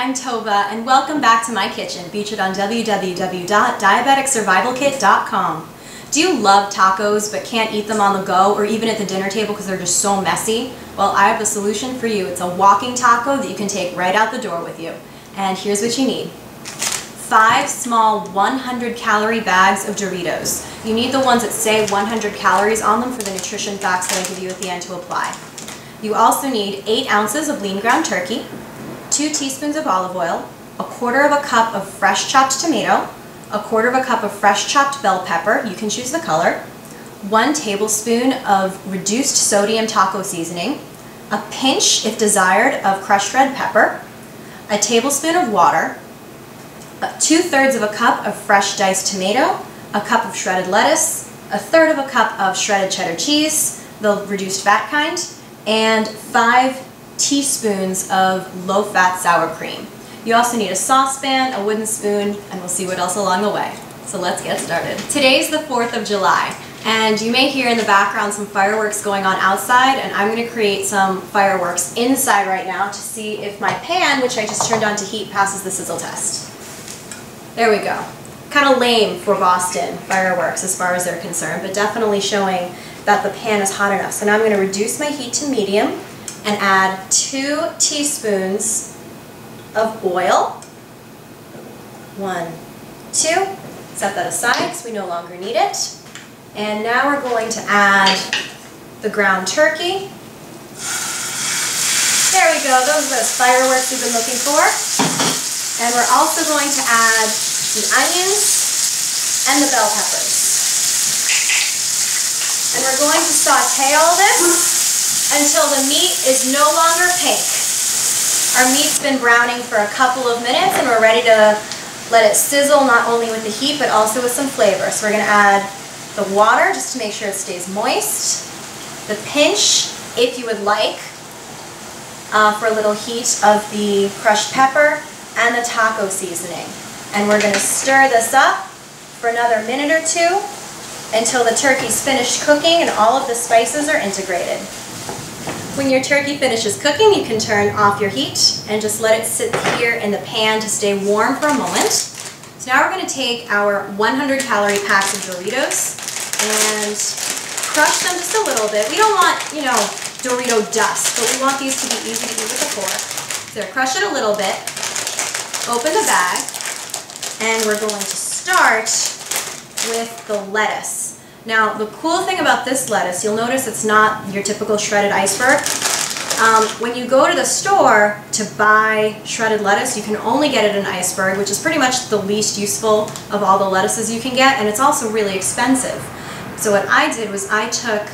I'm Tova, and welcome back to my kitchen, featured on www.diabeticssurvivalkit.com. Do you love tacos but can't eat them on the go or even at the dinner table because they're just so messy? Well, I have a solution for you. It's a walking taco that you can take right out the door with you. And here's what you need. 5 small 100-calorie bags of Doritos. You need the ones that say 100 calories on them for the nutrition facts that I give you at the end to apply. You also need 8 ounces of lean ground turkey, 2 teaspoons of olive oil, 1/4 cup of fresh chopped tomato, 1/4 cup of fresh chopped bell pepper, you can choose the color, 1 tablespoon of reduced sodium taco seasoning, a pinch, if desired, of crushed red pepper, a tablespoon of water, 2/3 of a cup of fresh diced tomato, a cup of shredded lettuce, 1/3 cup of shredded cheddar cheese, the reduced fat kind, and 5 teaspoons of low-fat sour cream. You also need a saucepan, a wooden spoon, and we'll see what else along the way. So let's get started. Today's the 4th of July, and you may hear in the background some fireworks going on outside, and I'm going to create some fireworks inside right now to see if my pan, which I just turned on to heat, passes the sizzle test. There we go. Kind of lame for Boston fireworks as far as they're concerned, but definitely showing that the pan is hot enough. So now I'm going to reduce my heat to medium and add 2 teaspoons of oil. 1, 2. Set that aside because we no longer need it. And now we're going to add the ground turkey. There we go. Those are those fireworks we've been looking for. And we're also going to add the onions and the bell peppers. And we're going to saute all this until the meat is no longer pink. Our meat's been browning for a couple of minutes and we're ready to let it sizzle, not only with the heat but also with some flavor. So we're going to add the water just to make sure it stays moist, the pinch, if you would like, for a little heat of the crushed pepper, and the taco seasoning. And we're going to stir this up for another minute or 2 until the turkey's finished cooking and all of the spices are integrated. When your turkey finishes cooking, you can turn off your heat and just let it sit here in the pan to stay warm for a moment. So now we're going to take our 100-calorie packs of Doritos and crush them just a little bit. We don't want, Dorito dust, but we want these to be easy to eat with a fork. So crush it a little bit. Open the bag, and we're going to start with the lettuce. Now, the cool thing about this lettuce, you'll notice it's not your typical shredded iceberg. When you go to the store to buy shredded lettuce, you can only get it in iceberg, which is pretty much the least useful of all the lettuces you can get, and it's also really expensive. So what I did was I took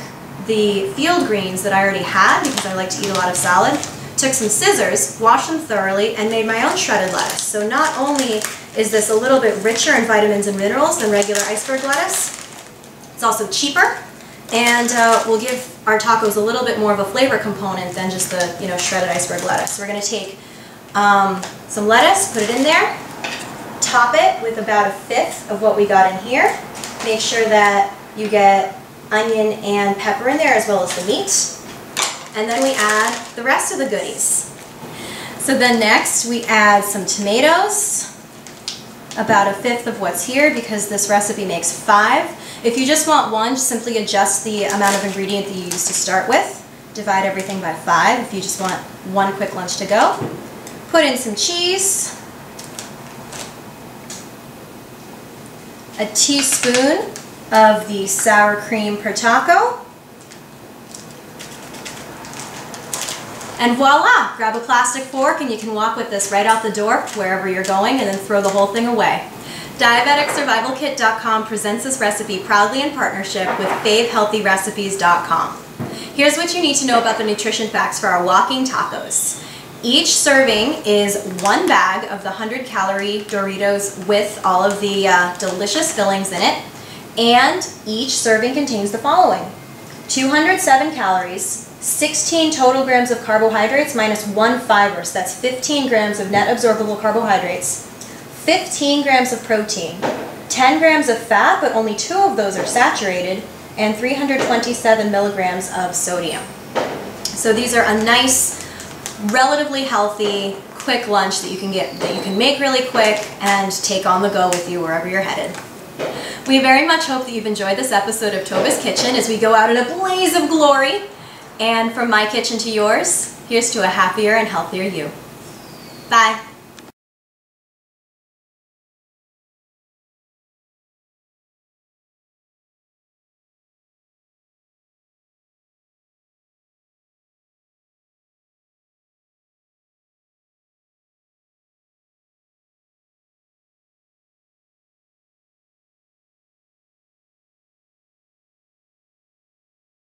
the field greens that I already had, because I like to eat a lot of salad, took some scissors, washed them thoroughly, and made my own shredded lettuce. So not only is this a little bit richer in vitamins and minerals than regular iceberg lettuce, it's also cheaper, and will give our tacos a little bit more of a flavor component than just the shredded iceberg lettuce. So we're going to take some lettuce, put it in there, top it with about 1/5 of what we got in here. Make sure that you get onion and pepper in there as well as the meat. And then we add the rest of the goodies. So then next we add some tomatoes, about 1/5 of what's here because this recipe makes 5. If you just want 1, just simply adjust the amount of ingredient that you use to start with. Divide everything by 5 if you just want 1 quick lunch to go. Put in some cheese, a teaspoon of the sour cream per taco, and voila! Grab a plastic fork and you can walk with this right out the door wherever you're going and then throw the whole thing away. Diabeticssurvivalkit.com presents this recipe proudly in partnership with favehealthyrecipes.com. Here's what you need to know about the nutrition facts for our walking tacos. Each serving is 1 bag of the 100-calorie Doritos with all of the delicious fillings in it, and each serving contains the following: 207 calories, 16 total grams of carbohydrates minus 1 fiber, so that's 15 grams of net absorbable carbohydrates, 15 grams of protein, 10 grams of fat, but only 2 of those are saturated, and 327 milligrams of sodium. So these are a nice, relatively healthy, quick lunch that you can make really quick and take on the go with you wherever you're headed. We very much hope that you've enjoyed this episode of Tova's Kitchen as we go out in a blaze of glory. And from my kitchen to yours, here's to a happier and healthier you. Bye.